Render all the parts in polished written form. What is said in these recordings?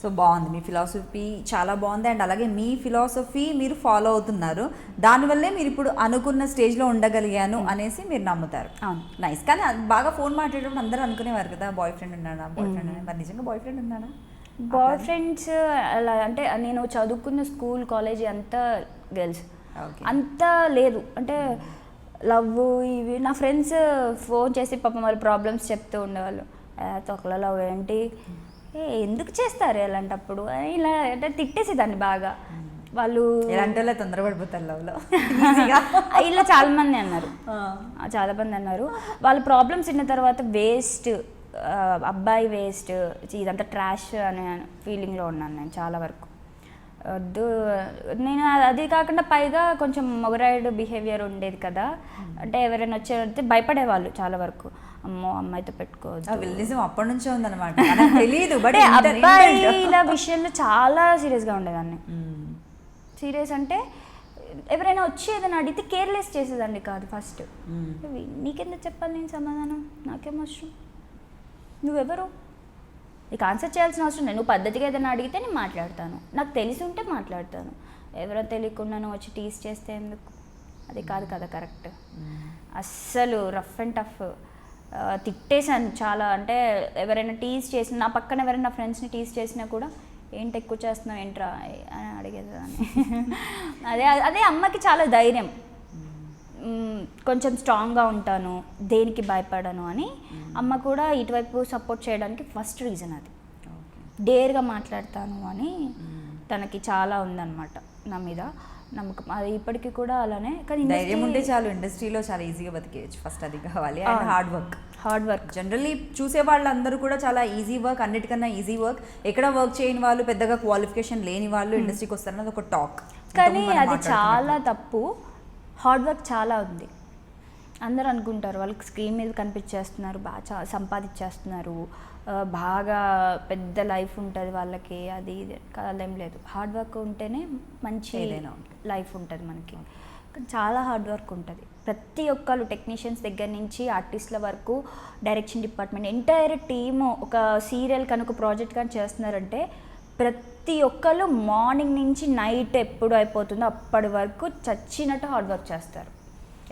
So బాగుంది, మీ philosophy చాలా బాగుంది. అండ్ అలాగే మీ ఫిలాసఫీ మీరు ఫాలో అవుతున్నారు, దానివల్లే మీరు ఇప్పుడు అనుకున్న స్టేజ్లో ఉండగలిగాను అనేసి మీరు నమ్ముతారు. అవును, నైస్. కానీ బాగా ఫోన్ మాట్లాడేటప్పుడు అందరూ అనుకునేవారు కదా, బాయ్ ఫ్రెండ్ ఉన్నాడా, బాయ్ ఫ్రెండ్ ఉన్నాడా. మరి నిజంగా బాయ్ ఫ్రెండ్ ఉన్నాడా? బాయ్ ఫ్రెండ్స్ అలా అంటే నేను చదువుకున్న స్కూల్ కాలేజీ అంతా గర్ల్స్, అంతా లేదు. అంటే లవ్ ఇవి నా ఫ్రెండ్స్ ఫోన్ చేసి పాపం వాళ్ళ ప్రాబ్లమ్స్ చెప్తూ ఉండేవాళ్ళు. తొక్కల లవ్ ఏంటి, ఎందుకు చేస్తారు అలాంటప్పుడు ఇలా అంటే తిట్టేసేదాన్ని బాగా. వాళ్ళు ఎలాంటి తొందరపడిపోతారు లవ్లో ఇలా చాలామంది అన్నారు, చాలామంది అన్నారు. వాళ్ళ ప్రాబ్లమ్స్ విన్న తర్వాత వేస్ట్, అబ్బాయి వేస్ట్, ఇదంతా ట్రాష్ అనే ఫీలింగ్లో ఉన్నాను నేను చాలా వరకు. వద్దు, నేను అది కాకుండా పైగా కొంచెం మొగరాయుడు బిహేవియర్ ఉండేది కదా. అంటే ఎవరైనా వచ్చే భయపడేవాళ్ళు చాలా వరకు, అమ్మో అమ్మాయితో పెట్టుకోవద్దు. అప్పటి నుంచే ఉందన్నమాట, తెలియదు. బట్ అబ్బాయిల విషయంలో చాలా సీరియస్గా ఉండేదాన్ని. సీరియస్ అంటే ఎవరైనా వచ్చి ఏదైనా అడిగితే కేర్లెస్ చేసేదాన్ని కాదు. ఫస్ట్ నీకెందుకు చెప్పాలి నేను సమాధానం, నాకేమవసరం, నువ్వెవరు, నీకు ఆన్సర్ చేయాల్సిన అవసరం లేదు. నువ్వు పద్ధతిగా ఏదైనా అడిగితే నేను మాట్లాడతాను, నాకు తెలిసి ఉంటే మాట్లాడతాను. ఎవరో తెలియకుండా నువ్వు వచ్చి టీస్ చేస్తే ఎందుకు, అది కాదు కదా కరెక్ట్. అస్సలు రఫ్ అండ్ టఫ్ తిట్టేశాను చాలా. అంటే ఎవరైనా టీస్ చేసిన, నా పక్కన ఎవరైనా నా ఫ్రెండ్స్ని టీస్ చేసినా కూడా ఏంటి ఎక్కువ చేస్తున్నావు ఏంట్రా అని అడిగేదాన్ని. అదే అమ్మకి చాలా ధైర్యం, కొంచెం స్ట్రాంగ్గా ఉంటాను, దేనికి భయపడను అని అమ్మ కూడా ఇటువైపు సపోర్ట్ చేయడానికి ఫస్ట్ రీజన్ అది. డేర్గా మాట్లాడతాను అని తనకి చాలా ఉందన్నమాట నా మీద నమ్మకం. అది ఇప్పటికీ కూడా అలానే. కానీ ధైర్యం ఉంటే చాలు, ఇండస్ట్రీలో చాలా ఈజీగా బతికేయచ్చు. ఫస్ట్ అది కావాలి. అండ్ హార్డ్ వర్క్ జనరల్లీ చూసే వాళ్ళందరూ కూడా చాలా ఈజీ వర్క్, అన్నిటికన్నా ఈజీ వర్క్. ఎక్కడ వర్క్ చేయని వాళ్ళు, పెద్దగా క్వాలిఫికేషన్ లేని వాళ్ళు ఇండస్ట్రీకి వస్తారన్నది ఒక టాక్. కానీ అది చాలా తప్పు. హార్డ్ వర్క్ చాలా ఉంది. అందరూ అనుకుంటారు వాళ్ళకి స్క్రీన్ మీద కనిపించేస్తున్నారు, బాగా సంపాదించేస్తున్నారు, బాగా పెద్ద లైఫ్ ఉంటుంది వాళ్ళకి, అది అదేం లేదు. హార్డ్ వర్క్ ఉంటేనే మంచి లైఫ్ ఉంటుంది మనకి. చాలా హార్డ్ వర్క్ ఉంటుంది. ప్రతి ఒక్కరు టెక్నీషియన్స్ దగ్గర నుంచి ఆర్టిస్టుల వరకు, డైరెక్షన్ డిపార్ట్మెంట్, ఎంటైర్ టీము ఒక సీరియల్ కనుక ప్రాజెక్ట్ కానీ చేస్తున్నారంటే ప్రతి ఒక్కరు మార్నింగ్ నుంచి నైట్ ఎప్పుడు అయిపోతుందో అప్పటి వరకు చచ్చినట్టు హార్డ్ వర్క్ చేస్తారు.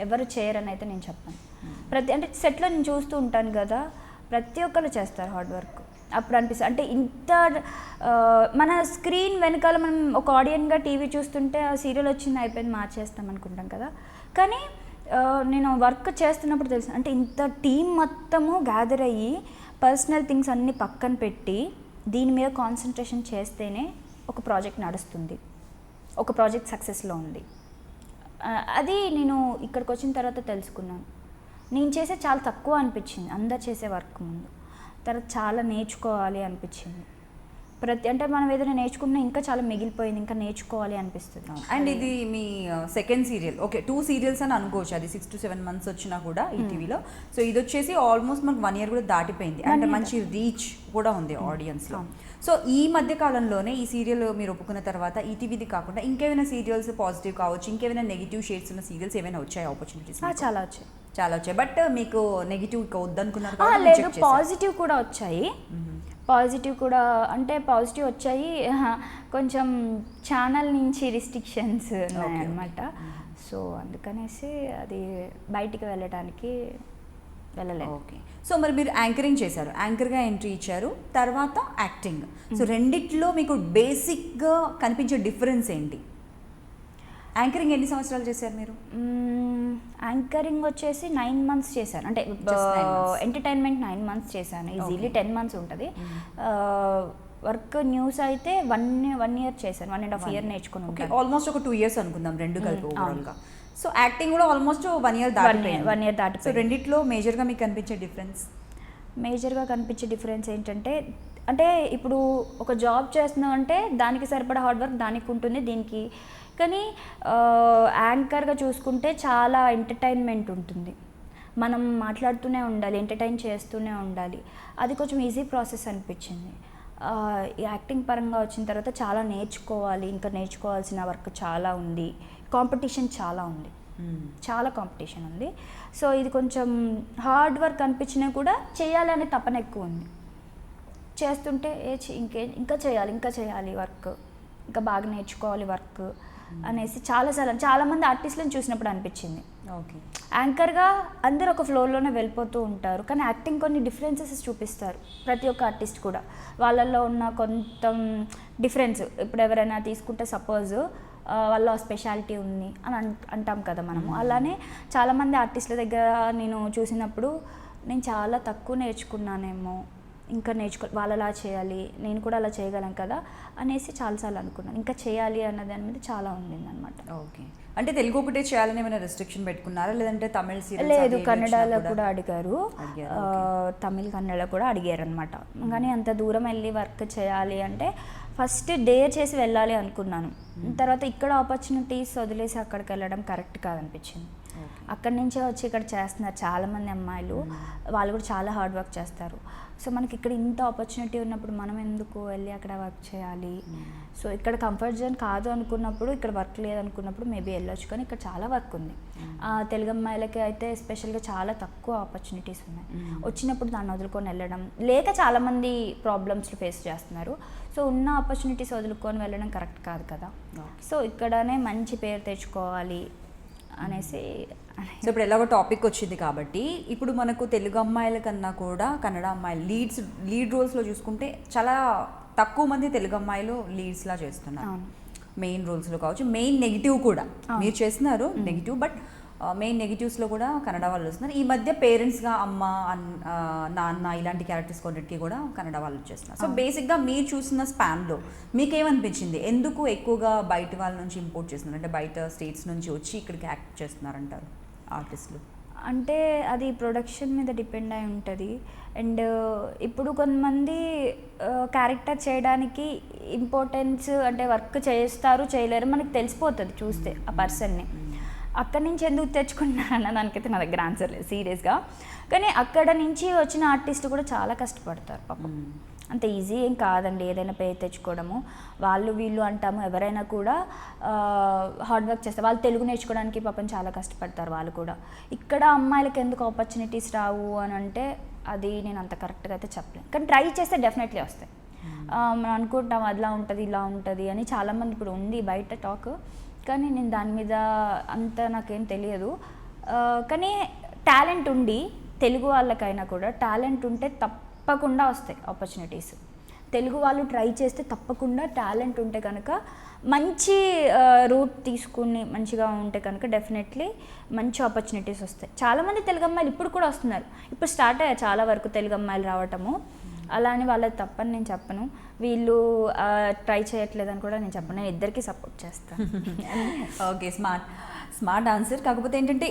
ఎవరు చేయరని అయితే నేను చెప్పాను. అంటే సెట్లో నేను చూస్తూ ఉంటాను కదా, ప్రతి ఒక్కరు చేస్తారు హార్డ్ వర్క్. అప్పుడు అనిపిస్తుంది అంటే ఇంత మన స్క్రీన్ వెనకాల మనం ఒక ఆడియన్గా టీవీ చూస్తుంటే ఆ సీరియల్ వచ్చింది అయిపోయింది మార్చేస్తాం అనుకుంటాం కదా. కానీ నేను వర్క్ చేస్తున్నప్పుడు తెలుసు అంటే ఇంత టీం మొత్తము గ్యాదర్ అయ్యి పర్సనల్ థింగ్స్ అన్నీ పక్కన పెట్టి దీని మీద కాన్సన్ట్రేషన్ చేస్తేనే ఒక ప్రాజెక్ట్ నడుస్తుంది, ఒక ప్రాజెక్ట్ సక్సెస్లో ఉంది. అది నేను ఇక్కడికి వచ్చిన తర్వాత తెలుసుకున్నాను. నేను చేసే చాలా తక్కువ అనిపించింది అందరు చేసే వర్క్ ముందు. తర్వాత చాలా నేర్చుకోవాలి అనిపించింది. అంటే మనం ఏదైనా నేర్చుకున్నా ఇంకా చాలా మిగిలిపోయింది, ఇంకా నేర్చుకోవాలి అనిపిస్తుంది. అండ్ ఇది మీ సెకండ్ సీరియల్, ఓకే 2 సీరియల్స్ అని అనుకోవచ్చు. అది 6 to 7 months వచ్చినా కూడా ఈ టీవీలో. సో ఇది వచ్చేసి ఆల్మోస్ట్ మనకు 1 year కూడా దాటిపోయింది. అంటే మంచి రీచ్ కూడా ఉంది ఆడియన్స్లో. సో ఈ మధ్య కాలంలోనే ఈ సీరియల్ మీరు ఒప్పుకున్న తర్వాత ఈటీవీది కాకుండా ఇంకేమైనా సీరియల్స్ పాజిటివ్ కావచ్చు, ఇంకేమైనా నెగిటివ్ షేడ్స్ ఉన్న సీరియల్స్ ఏమైనా వచ్చాయి ఆపర్చునిటీస్? చాలా వచ్చాయి. బట్ మీకు నెగిటివ్ వద్దనుకున్నారు? లేదు, పాజిటివ్ కూడా వచ్చాయి. పాజిటివ్ కూడా అంటే పాజిటివ్ వచ్చాయి. కొంచెం ఛానల్ నుంచి రిస్ట్రిక్షన్స్ ఉన్నాయన్నమాట. సో అందుకనేసి అది బయటికి వెళ్ళడానికి వెళ్ళలేదు. ఓకే. సో మరి మీరు యాంకరింగ్ చేశారు, యాంకర్గా ఎంట్రీ ఇచ్చారు, తర్వాత యాక్టింగ్. సో రెండిట్లో మీకు బేసిక్గా కనిపించే డిఫరెన్స్ ఏంటి? యాంకరింగ్ ఎన్ని సంవత్సరాలు చేశారు మీరు? యాంకరింగ్ వచ్చేసి 9 months చేశాను. అంటే ఎంటర్టైన్మెంట్ 9 months చేశాను. ఈజీలీ 10 months ఉంటుంది. వర్క్ న్యూస్ అయితే 1 year చేశాను, 1.5 years నేర్చుకుని ఉంటాను. ఆల్మోస్ట్ ఒక 2 years అనుకుందాం రెండు కలిపి ఓవరాల్గా. సో యాక్టింగ్ కూడా ఆల్మోస్ట్ 1 year దాటిపోయింది. సో రెండిట్లో మేజర్గా మీకు కనిపించే డిఫరెన్స్? మేజర్గా కనిపించే డిఫరెన్స్ ఏంటంటే, అంటే ఇప్పుడు ఒక జాబ్ చేస్తున్నాం అంటే దానికి సరిపడా హార్డ్ వర్క్ దానికి ఉంటుంది, దీనికి. కానీ యాంకర్గా చూసుకుంటే చాలా ఎంటర్టైన్మెంట్ ఉంటుంది, మనం మాట్లాడుతూనే ఉండాలి, ఎంటర్టైన్ చేస్తూనే ఉండాలి. అది కొంచెం ఈజీ ప్రాసెస్ అనిపించింది. యాక్టింగ్ పరంగా వచ్చిన తర్వాత చాలా నేర్చుకోవాలి, ఇంకా నేర్చుకోవాల్సిన వర్క్ చాలా ఉంది, కాంపిటీషన్ చాలా ఉంది, చాలా కాంపిటీషన్ ఉంది. సో ఇది కొంచెం హార్డ్ వర్క్ అనిపించినా కూడా చేయాలనే తపన ఎక్కువ ఉంది. చేస్తుంటే ఇంకా చేయాలి వర్క్, ఇంకా బాగా నేర్చుకోవాలి వర్క్ అనేసి చాలామంది ఆర్టిస్టులను చూసినప్పుడు అనిపించింది. ఓకే. యాంకర్గా అందరూ ఒక ఫ్లోర్లోనే వెళ్ళిపోతూ ఉంటారు, కానీ యాక్టింగ్ కొన్ని డిఫరెన్సెస్ చూపిస్తారు ప్రతి ఒక్క ఆర్టిస్ట్ కూడా. వాళ్ళల్లో ఉన్న కొంత డిఫరెన్స్, ఇప్పుడు ఎవరైనా తీసుకుంటే సపోజ్ వాళ్ళ స్పెషాలిటీ ఉంది అని అంటాం కదా మనము. అలానే చాలామంది ఆర్టిస్టుల దగ్గర నేను చూసినప్పుడు నేను చాలా తక్కువ నేర్చుకున్నానేమో, ఇంకా వాళ్ళలా చేయాలి, నేను కూడా అలా చేయగలను కదా అనేసి చాలాసార్లు అనుకున్నాను. ఇంకా చేయాలి అన్న దాని మీద చాలా ఉండింది అనమాట. ఓకే. అంటే తెలుగు ఒకటే చేయాలని ఏమైనా రెస్ట్రిక్షన్ పెట్టుకున్నారా, లేదంటే తమిళ సీరియల్స్? లేదు, కన్నడలో కూడా అడిగారు, తమిళ్ కన్నడ కూడా అడిగారు అనమాట. కానీ అంత దూరం వెళ్ళి వర్క్ చేయాలి అంటే ఫస్ట్ డేర్ చేసి వెళ్ళాలి అనుకున్నాను. తర్వాత ఇక్కడ ఆపర్చునిటీస్ వదిలేసి అక్కడికి వెళ్ళడం కరెక్ట్ కాదనిపించింది. అక్కడి నుంచే వచ్చి ఇక్కడ చేస్తున్నారు చాలామంది అమ్మాయిలు, వాళ్ళు కూడా చాలా హార్డ్ వర్క్ చేస్తారు. సో మనకి ఇక్కడ ఇంత ఆపర్చునిటీ ఉన్నప్పుడు మనం ఎందుకు వెళ్ళి అక్కడ వర్క్ చేయాలి? సో ఇక్కడ కంఫర్ట్ జోన్ కాదు అనుకున్నప్పుడు, ఇక్కడ వర్క్ లేదనుకున్నప్పుడు మేబీ వెళ్ళొచ్చు, కానీ ఇక్కడ చాలా వర్క్ ఉంది. తెలుగు అమ్మాయిలకి అయితే ఎస్పెషల్గా చాలా తక్కువ ఆపర్చునిటీస్ ఉన్నాయి. వచ్చినప్పుడు దాన్ని వదులుకొని వెళ్ళడం, లేక చాలామంది ప్రాబ్లమ్స్లు ఫేస్ చేస్తున్నారు. సో ఉన్న ఆపర్చునిటీస్ వదులుకొని వెళ్ళడం కరెక్ట్ కాదు కదా. సో ఇక్కడనే మంచి పేరు తెచ్చుకోవాలి అనేసి. సో ఇప్పుడు ఎలాగో టాపిక్ వచ్చింది కాబట్టి, ఇప్పుడు మనకు తెలుగు అమ్మాయిల కన్నా కూడా కన్నడ అమ్మాయిలు లీడ్ రోల్స్లో చూసుకుంటే చాలా తక్కువ మంది తెలుగు అమ్మాయిలు లీడ్స్లా చేస్తున్నారు. మెయిన్ రోల్స్లో కావచ్చు, మెయిన్ నెగిటివ్ కూడా మీరు చేస్తున్నారు నెగిటివ్, బట్ మెయిన్ నెగిటివ్స్లో కూడా కన్నడ వాళ్ళు వస్తున్నారు. ఈ మధ్య పేరెంట్స్గా అమ్మ, నాన్న ఇలాంటి క్యారెక్టర్స్ కొన్నిటికి కూడా కన్నడ వాళ్ళు వచ్చేస్తున్నారు. సో బేసిక్గా మీరు చూసిన స్పాన్లో మీకేమనిపించింది, ఎందుకు ఎక్కువగా బయట వాళ్ళ నుంచి ఇంపోర్ట్ చేస్తున్నారు, అంటే బయట స్టేట్స్ నుంచి వచ్చి ఇక్కడికి యాక్ట్ చేస్తున్నారంటారు ఆర్టిస్టులు? అంటే అది ప్రొడక్షన్ మీద డిపెండ్ అయి ఉంటుంది. అండ్ ఇప్పుడు కొంతమంది క్యారెక్టర్ చేయడానికి ఇంపార్టెన్స్, అంటే వర్క్ చేస్తారు చేయలేరు మనకు తెలిసిపోతుంది చూస్తే ఆ పర్సన్ని. అక్కడి నుంచి ఎందుకు తెచ్చుకుంటున్నారన్న దానికైతే నా దగ్గర ఆన్సర్ లేదు సీరియస్గా. కానీ అక్కడ నుంచి వచ్చిన ఆర్టిస్టులు కూడా చాలా కష్టపడతారు పాపం. అంత ఈజీ ఏం కాదండి ఏదైనా పేరు తెచ్చుకోవడము. వాళ్ళు వీళ్ళు అంటాము, ఎవరైనా కూడా హార్డ్ వర్క్ చేస్తారు. వాళ్ళు తెలుగు నేర్చుకోవడానికి పాపం చాలా కష్టపడతారు వాళ్ళు కూడా. ఇక్కడ అమ్మాయిలకి ఎందుకు ఆపర్చునిటీస్ రావు అని అంటే అది నేను అంత కరెక్ట్గా అయితే చెప్పలేను, కానీ ట్రై చేస్తే డెఫినెట్లీ వస్తాయి. మనం అనుకుంటాం అదిలా ఉంటుంది ఇలా ఉంటుంది అని, చాలామంది ఇప్పుడు ఉంది బయట టాక్, కానీ నేను దాని మీద అంత నాకేం తెలియదు. కానీ టాలెంట్ ఉండి, తెలుగు వాళ్ళకైనా కూడా టాలెంట్ ఉంటే తప్పకుండా వస్తాయి ఆపర్చునిటీస్. తెలుగు వాళ్ళు ట్రై చేస్తే తప్పకుండా, టాలెంట్ ఉంటే కనుక, మంచి రూట్ తీసుకుని మంచిగా ఉంటే కనుక డెఫినెట్లీ మంచి ఆపర్చునిటీస్ వస్తాయి. చాలామంది తెలుగు అమ్మాయిలు ఇప్పుడు కూడా వస్తున్నారు, ఇప్పుడు స్టార్ట్ అయ్యాయి చాలా వరకు తెలుగు అమ్మాయిలు రావటము. అలా అని వాళ్ళది తప్పని నేను చెప్పను, వీళ్ళు ట్రై చేయట్లేదని కూడా నేను చెప్పను. నేను ఇద్దరికి సపోర్ట్ చేస్తాను. Okay, smart answer. కాకపోతే ఏంటంటే